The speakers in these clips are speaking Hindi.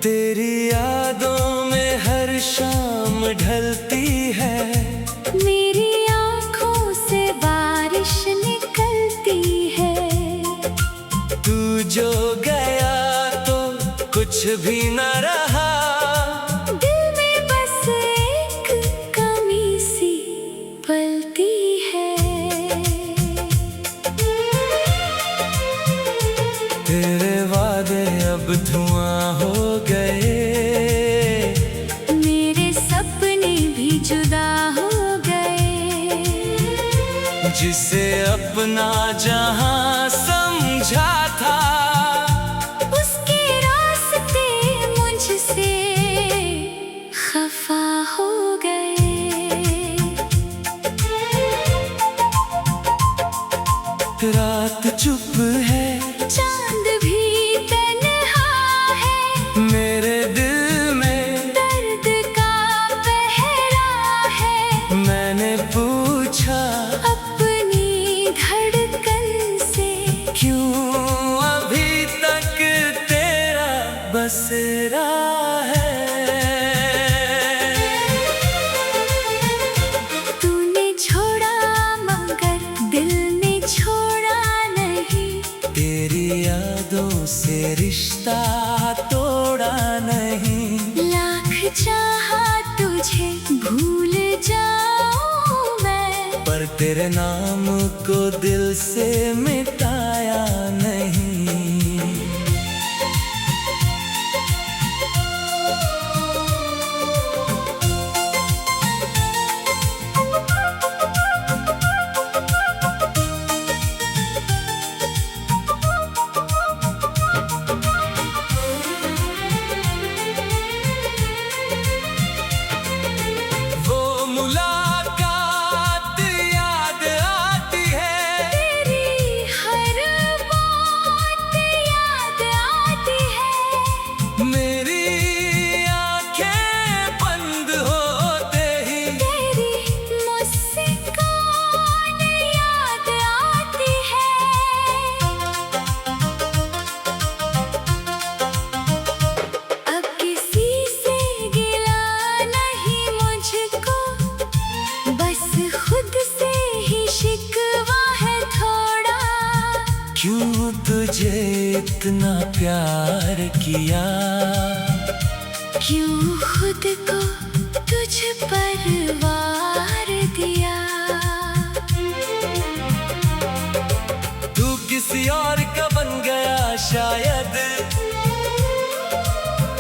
तेरी यादों में हर शाम ढलती है, मेरी आँखों से बारिश निकलती है। तू जो गया तो कुछ भी न रहा, दिल में बस एक कमी सी पलती है। तेरे वादे अब धुआं हो गए, मेरे सपने भी जुदा हो गए। जिसे अपना जहां समझा था, उसके रास्ते मुझसे खफा हो गए। रात चुप है, चांद भी तन्हा है, मेरे दिल में दर्द का पहरा है। मैंने पूछा अपनी धड़कन से, क्यों अभी तक तेरा बसेरा है। तूने छोड़ा मगर दिल ने छोड़ा नहीं, तेरी यादों से रिश्ता तोड़ा नहीं। लाख चाहा तुझे भूल जाऊं मैं, पर तेरे नाम को दिल से मिटाया नहीं। वो मुलाकात याद आती है, तेरी हर बात याद आती है। मेरी आंखें बंद होते ही तेरी मुस्कान याद आती है। अब किसी से गिला नहीं मुझको, बस खुद से ही शिकवा है थोड़ा। क्यों तुझे इतना प्यार किया, क्यों खुद को तुझ पर वार दिया। तू किसी और का बन गया शायद,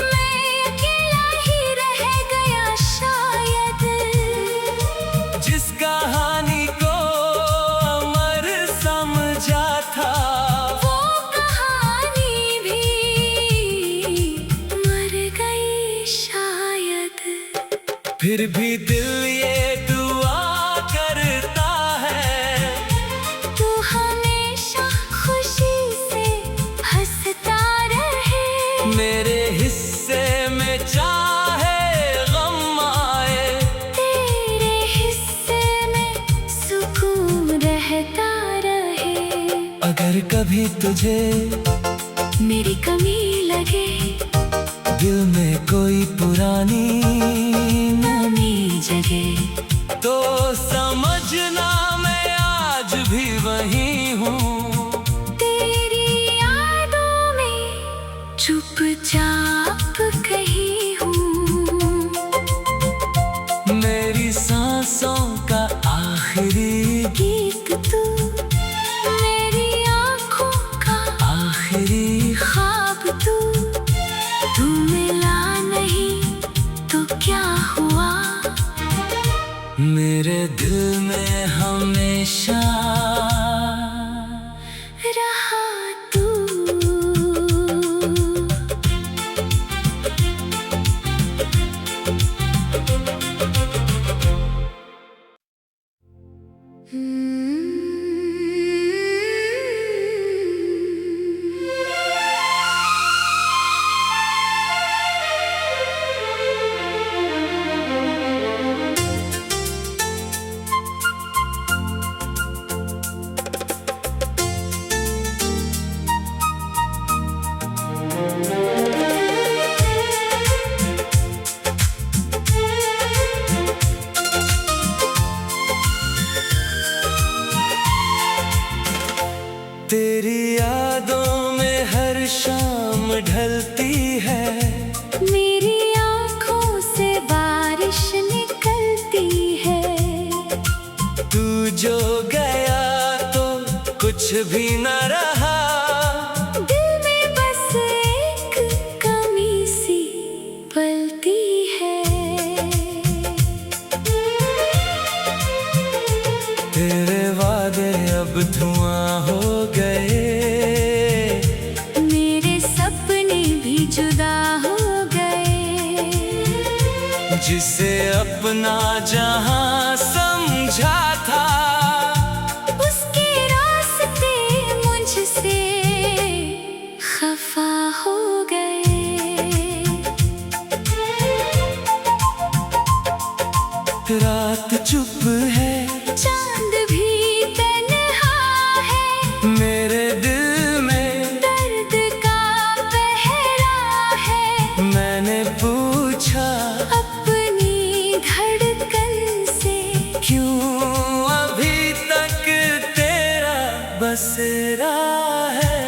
मैं अकेला ही रह गया शायद। जिस कहानी को अमर समझा था, वो कहानी भी मर गई शायद। फिर भी दिल ये दुआ करता है, तू हमेशा खुशी से हंसता रहे। मेरे हिस्से में चाहे गम आए, तेरे हिस्से में सुकून रहता रहे। अगर कभी तुझे मेरी कमी लगे, दिल में कोई पुरानी नमी जगे, तो समझना मैं आज भी वही हूँ। तेरी यादों में चुपचाप कहीं हूँ। मेरी सांसों का आखिरी गीत तू, मेरी आँखों का आखिरी ख्वाब तू। तू मिला नहीं तो क्या हुआ, मेरे दिल में हमेशा यादों में हर शाम ढलती है, मेरी आँखों से बारिश निकलती है। तू जो गया तो कुछ भी न रहा, दिल में बस एक कमी सी पलती है। तेरे वादे अब धुआं हो गए, मेरे सपने भी जुदा हो गए। जिसे अपना जहां समझा था, उसके रास्ते मुझसे खफा हो गए। रात चुप है, चांद भी तन्हा है, मेरे दिल में दर्द का पहरा है। मैंने पूछा अपनी धड़कन से, क्यों अभी तक तेरा बसेरा है।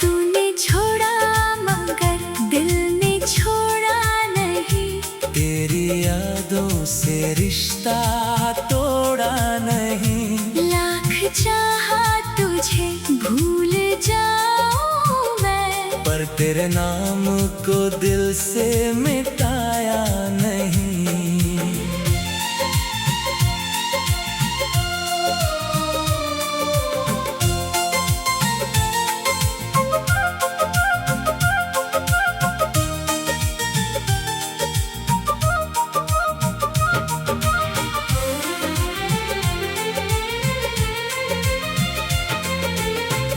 तूने छोड़ा मगर दिल ने छोड़ा नहीं, तेरी यादों से रिश्ता तोड़ा नहीं। लाख चाहा तुझे भूल जाऊं मैं, पर तेरे नाम को दिल से मिटाया नहीं।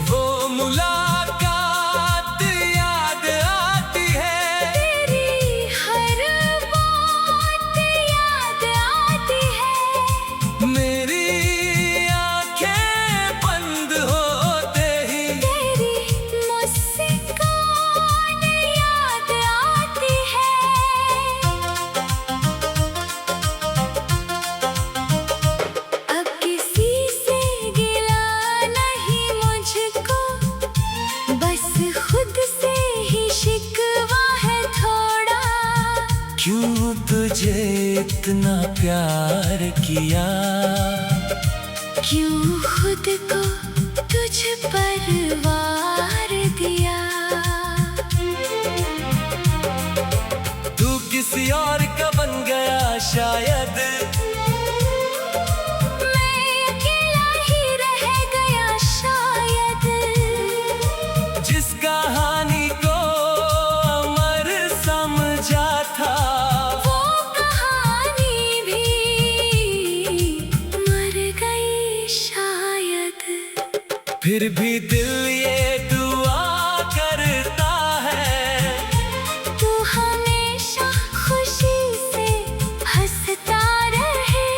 वो मुलाकात याद आती है, तेरी हर बात याद आती है। मेरी आंखें बंद होते ही तेरी मुस्कान याद आती है। अब किसी से गिला नहीं मुझको, बस खुद से ही शिकवा है थोड़ा। क्यों तुझे इतना प्यार किया, क्यों खुद को तुझ पर वार दिया। तू किसी और का बन गया शायद, मैं अकेला ही रह गया शायद। जिस कहानी को अमर समझा था, वो कहानी भी मर गई शायद। फिर भी दिल ये दुआ करता है, तू हमेशा खुशी से हंसता रहे।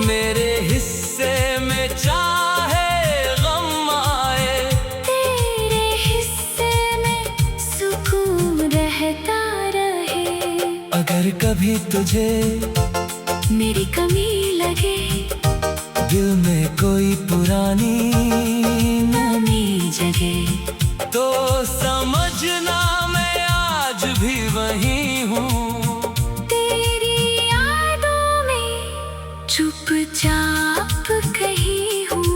मेरे हिस्से में चाहे गम आए, तेरे हिस्से में सुकून रहता रहे। अगर कभी तुझे मेरी कमी लगे, दिल में कोई पुरानी नमी जगे, तो समझना मैं आज भी वही हूँ। तेरी यादों में चुपचाप कहीं हूँ।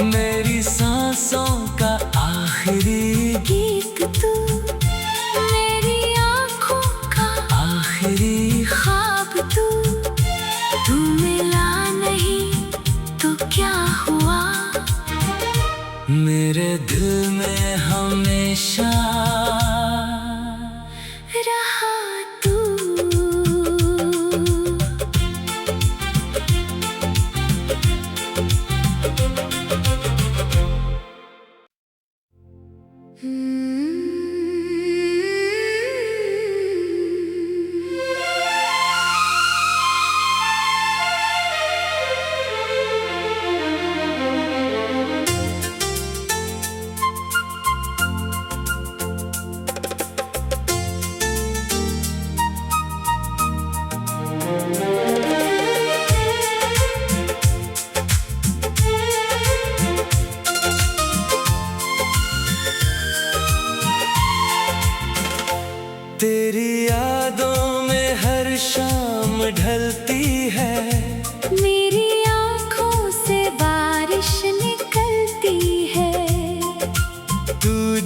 मेरी सांसों का आखिरी गीत तू, मेरी आँखों का आखिरी ख्वाब तू। तू मिला नहीं तो क्या हुआ, मेरे दिल में हमेशा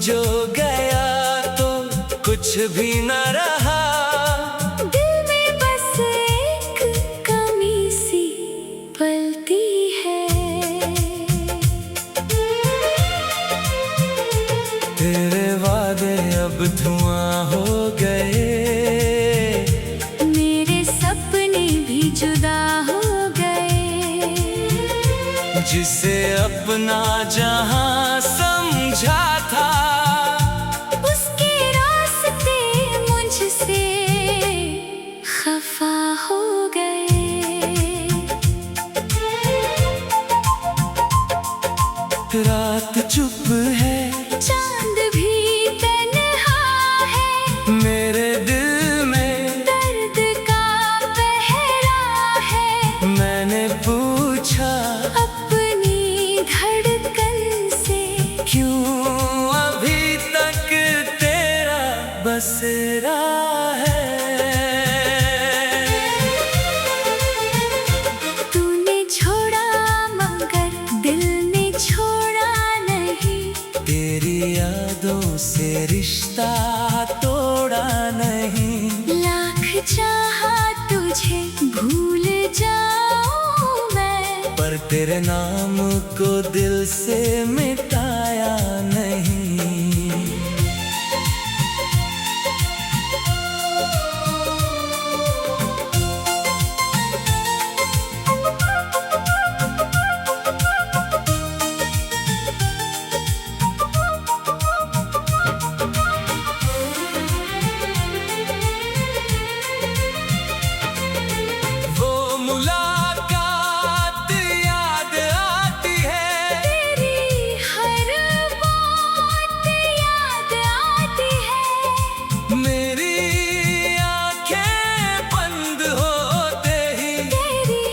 जो गया तो कुछ भी न रहा। दिल में बस एक कमी सी पलती है। तेरे वादे अब धुआं हो गए, मेरे सपने भी जुदा हो गए। जिसे अपना जहां समझा था, उसके रास्ते मुझसे खफा हो गए। रात चुप है, चांद भी तन्हा है। मेरे दिल में दर्द का पहरा है। मैंने पूछा अपनी धड़कन से, क्यों अभी तक तेरा बसेरा है। तूने छोड़ा मगर दिल ने छोड़ा नहीं। तेरी यादों से रिश्ता तोड़ा नहीं। लाख चाहा तुझे भूल जाऊं मैं, पर तेरे नाम को दिल से मिटाया नहीं। वो मुलाकात याद आती है, तेरी हर बात याद आती है। मेरी आंखें बंद होते ही तेरी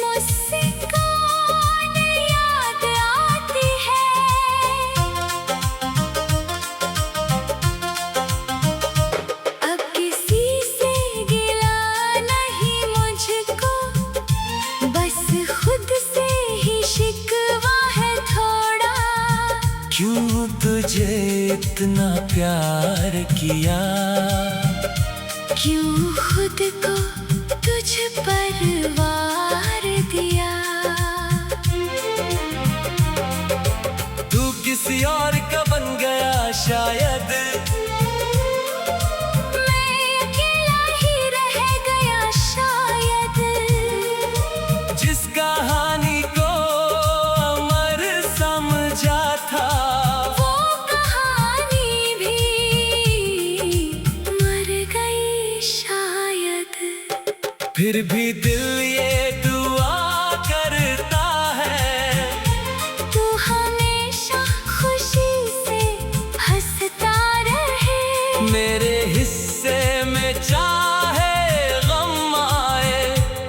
मुस्कान याद आती है। अब किसी से गिला नहीं मुझको, बस खुद से ही शिकवा है थोड़ा। क्यों तुझे इतना प्यार किया, क्यों खुद को तुझ पर वार दिया। तू किसी और का बन गया शायद, मैं अकेला ही रह गया शायद। जिस कहानी को अमर समझा था, वो कहानी भी मर गई शायद। फिर भी दिल ये दुआ करता है, तू हमेशा खुशी से हंसता रहे। मेरे हिस्से में चाहे गम आए,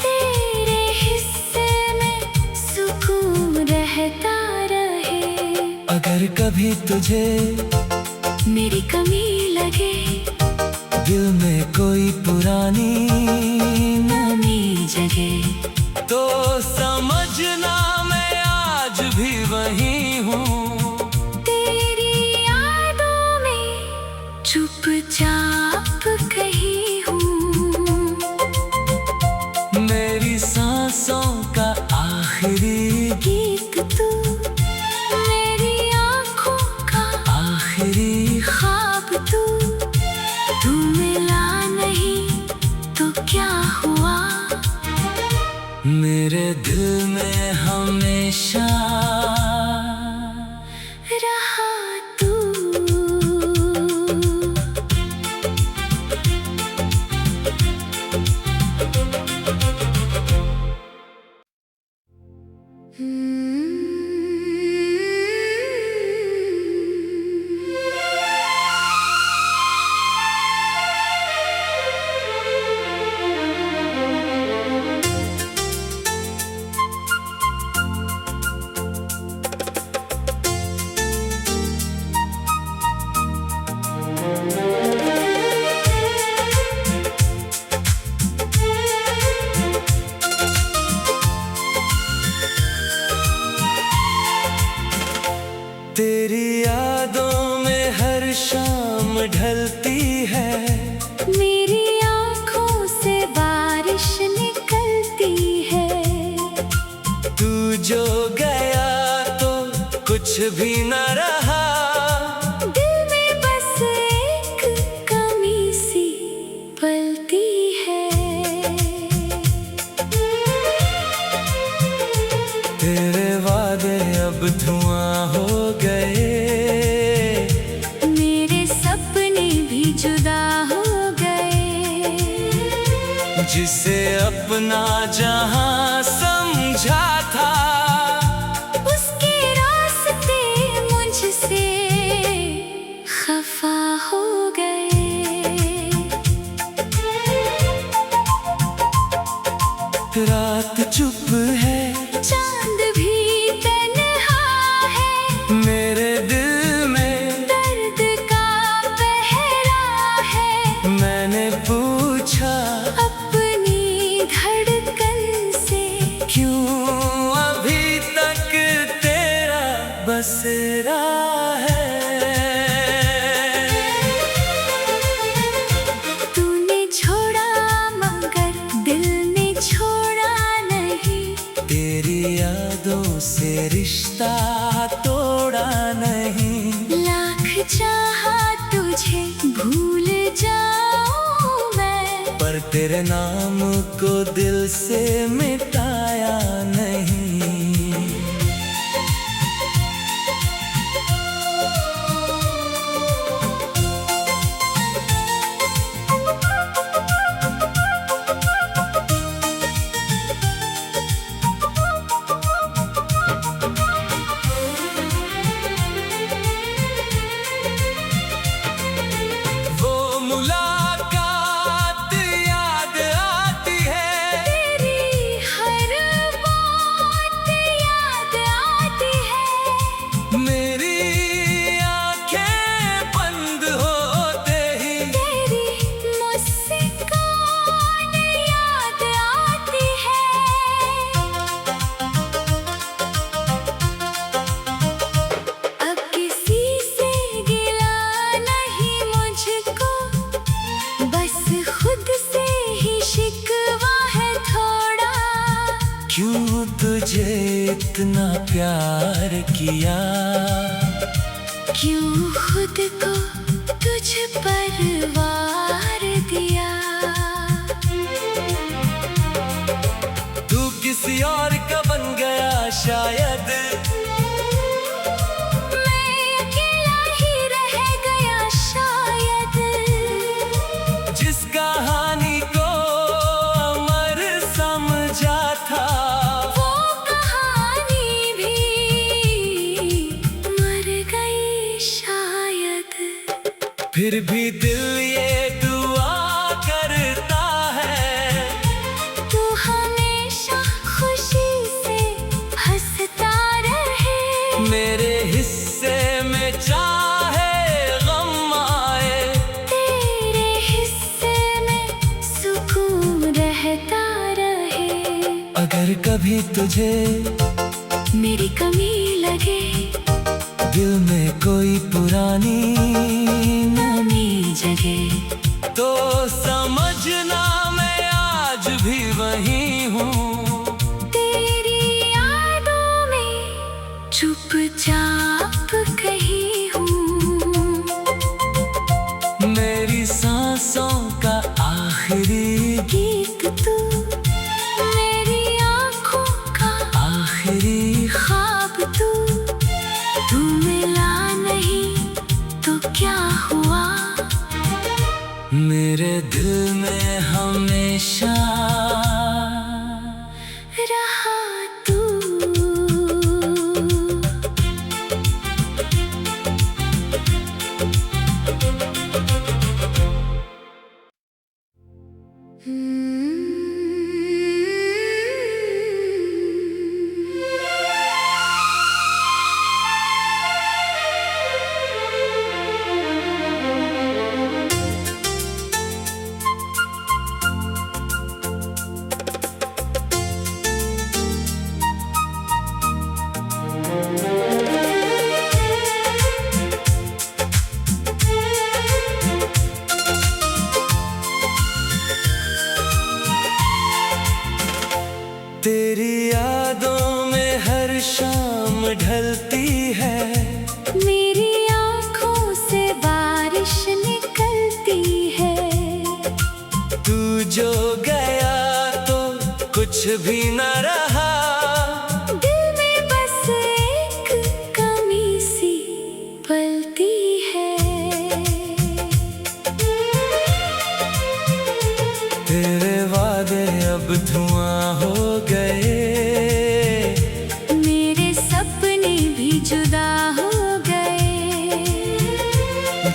तेरे हिस्से में सुकून रहता रहे। अगर कभी तुझे मेरी कमी लगे, दिल में कोई पुरानी नमी जगे, तो समझना मैं आज भी वही हूँ। तेरी यादों में चुपचाप कहीं हूँ। मेरी सांसों का आखिरी गीत तू, मेरी आँखों का आखिरी ख्वाब तू। तू मिला नहीं तो क्या हुआ, मेरे दिल में हमेशा रहा तू। तेरी यादों में हर शाम ढलती है, मेरी आँखों से बारिश निकलती है। तू जो गया तो कुछ भी न रहा, दिल में बस एक कमी सी पलती है। तेरे वादे अब धुआं हो गए, मेरे सपने भी जुदा हो गए। जिसे अपना जहां समझा था, उसके रास्ते मुझसे खफा हो गए। रात चुप है, चांद भी तन्हा है, मेरे दिल में दर्द का पहरा है। मैंने पूछा अपनी धड़कन से, क्यों अभी तक तेरा बसेरा है। तूने छोड़ा मगर दिल ने छोड़ा नहीं। तेरी यादों से रिश्ता तोड़ा नहीं, लाख चाहा तुझे भूल जाऊं मैं, पर तेरे नाम को दिल से मिटाया नहीं। वो मुलाकात याद आती है, तेरी हर बात याद आती है। मेरी आंखें बंद होते ही तेरी मुस्कान याद आती है। अब किसी से गिला नहीं मुझको, बस खुद से ही शिकवा है थोड़ा। क्यों तुझे इतना प्यार किया, क्यों खुद को तुझ पर वार दिया। तू किसी और का बन गया शायद, मैं अकेला ही रह गया शायद। जिस कहानी को अमर समझा था, वो कहानी भी मर गई शायद। फिर भी दिल ये दुआ करता है, तू हमेशा खुशी से हंसता रहे। मेरे हिस्से में चाहे गम आए, तेरे हिस्से में सुकून रहता रहे। अगर कभी तुझे मेरी कमी लगे, दिल में कोई पुरानी नमी जगे, तो समझना मैं आज भी वही हूँ। तेरी यादों में चुपचाप कहीं हूँ। मेरी सांसों का आखिरी गीत तू, मेरी आँखों का आखिरी ख्वाब तू। तू मिला नहीं तो क्या हुआ, मेरे दिल में हमेशा रहा तू। न रहा। दिल में बस एक कमी सी पलती है। तेरे वादे अब धुआं हो गए, मेरे सपने भी जुदा हो गए।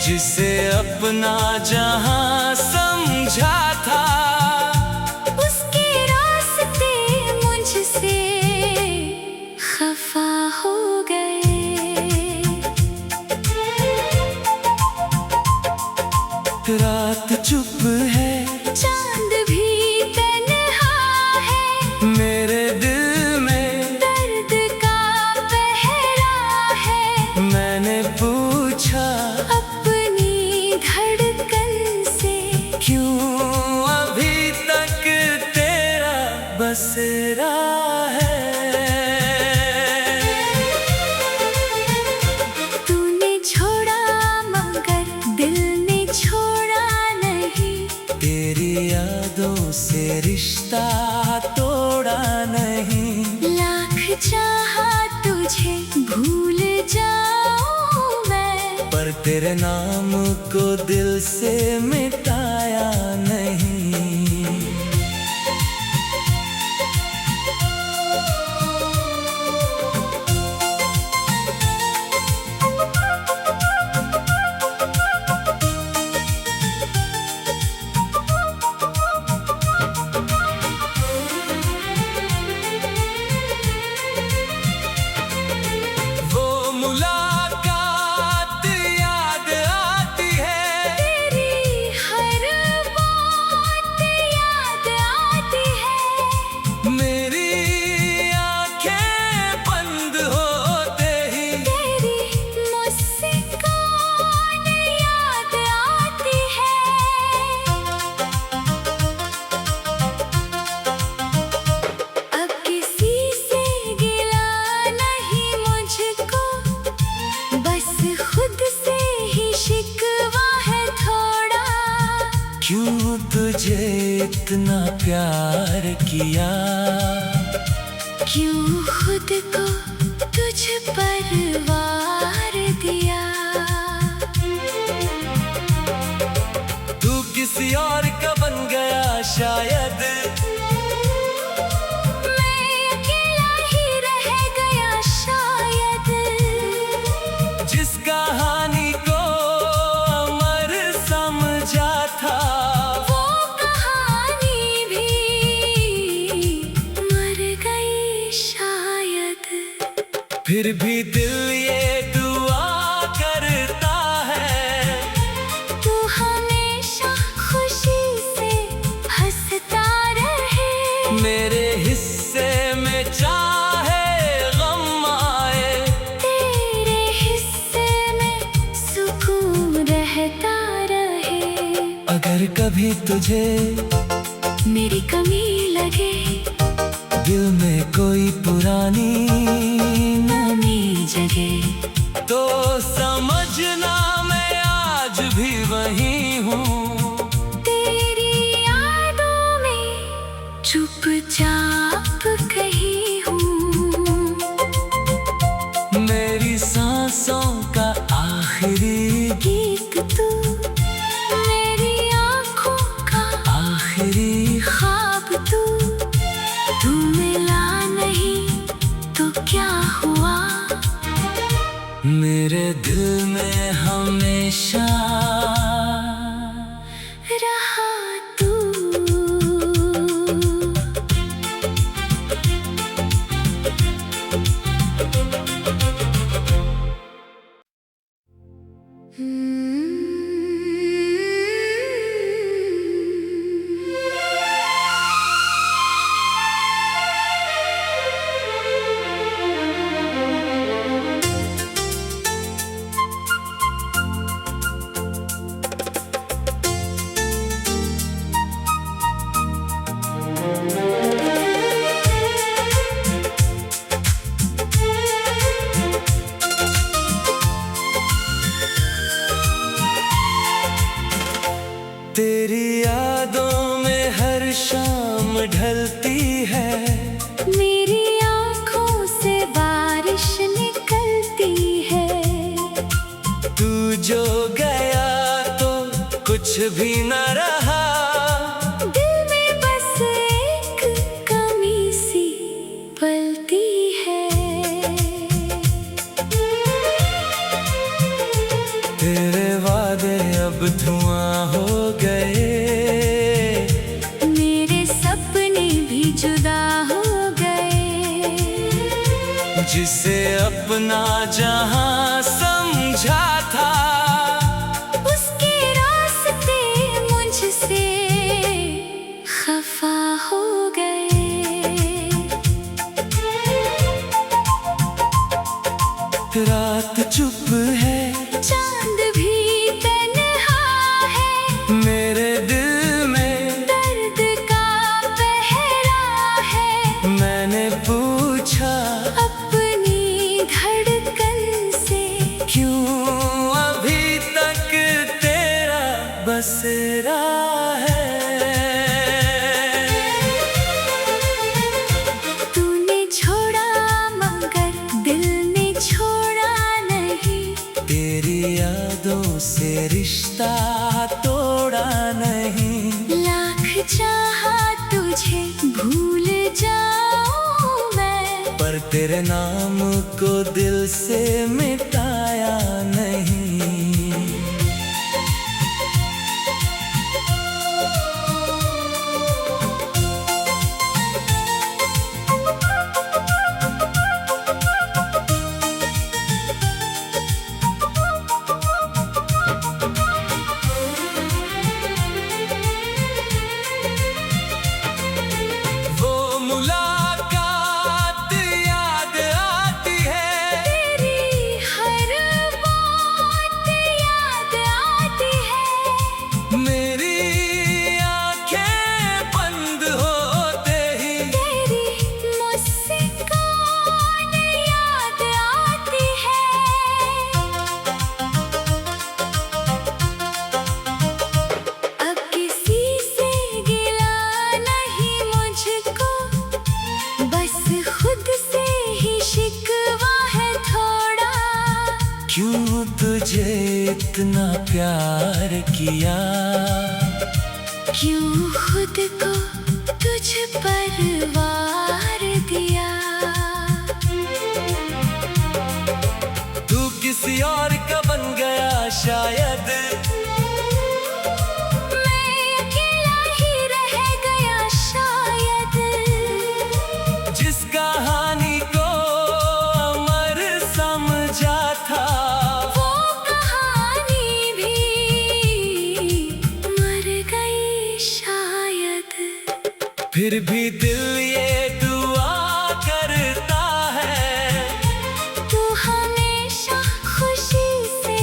जिसे अपना जहां समझा था, उसके रास्ते मुझसे खफा हो गए। रात चुप है, चांद भी तन्हा है। मेरे दिल में दर्द का पहरा है। मैंने पूछा अपनी धड़कन से, क्यों अभी तक तेरा बसेरा है। तूने छोड़ा मगर दिल ने छोड़ा नहीं। तेरी यादों से रिश्ता तोड़ा नहीं। लाख चाहा तुझे भूल जाऊं मैं, पर तेरे नाम को दिल से मिटाया नहीं। वो मुलाकात याद आती है, तेरी हर बात याद आती है। मेरी आंखें बंद होते ही तेरी मुस्कान याद आती है। अब किसी से गिला नहीं मुझको, बस खुद से ही शिकवा है थोड़ा। क्यों तुझे इतना प्यार किया, क्यों खुद को तुझ पर वार दिया। तू किसी और का बन गया शायद, मैं अकेला ही रह गया शायद। जिस कहानी को अमर समझा था, वो कहानी भी मर गई शायद। फिर भी दिल ये दुआ करता है, तू हमेशा खुशी से हंसता रहे। मेरे हिस्से में चाहे गम आए, तेरे हिस्से में सुकून रहता रहे। अगर कभी तुझे मेरी कमी लगे, दिल में कोई पुरानी नमी जगे, तो समझना मैं आज भी वही हूँ। तेरी यादों में चुपचाप कहीं हूँ। मेरी सांसों का आखिरी गीत तू, मेरी आँखों का आखिरी ख्वाब तू। तू मिला नहीं तो क्या हुआ, मेरे दिल में हमेशा रहा तू। भी न रहा। दिल में बस एक कमी सी पलती है। तेरे वादे अब धुआं हो गए, मेरे सपने भी जुदा हो गए। जिसे अपना जहां समझा था, उसके रास्ते मुझसे खफा हो गए। रात चुप है, चांद भी तन्हा है। मेरे दिल में दर्द का पहरा है। मैंने पूछा अपनी धड़कन से, क्यों अभी तक तेरा बसेरा है। तूने छोड़ा मगर दिल ने छोड़ा नहीं। तेरी यादों से रिश्ता तोड़ा नहीं। लाख चाहा तुझे भूल जाऊं मैं, पर तेरे नाम को दिल से मिटाया नहीं। वो मुलाकात याद आती है, तेरी हर बात याद आती है। मेरी आंखें बंद होते ही तेरी मुस्कान याद आती है। अब किसी से गिला नहीं मुझको, बस खुद से ही शिकवा है थोड़ा। क्यों तुझे इतना प्यार किया, क्यों खुद को तुझ पर वार दिया। तू किसी और का बन गया शायद, मैं अकेला ही रह गया शायद। जिस कहानी को अमर समझा था, वो कहानी भी मर गई शायद। फिर भी दिल ये दुआ करता है, तू हमेशा खुशी से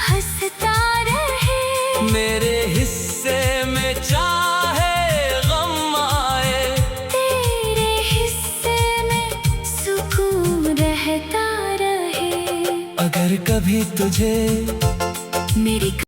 हंसता रहे। मेरे हिस्से में चाहे गम आए, तेरे हिस्से में सुकून रहता रहे। अगर कभी तुझे मेरी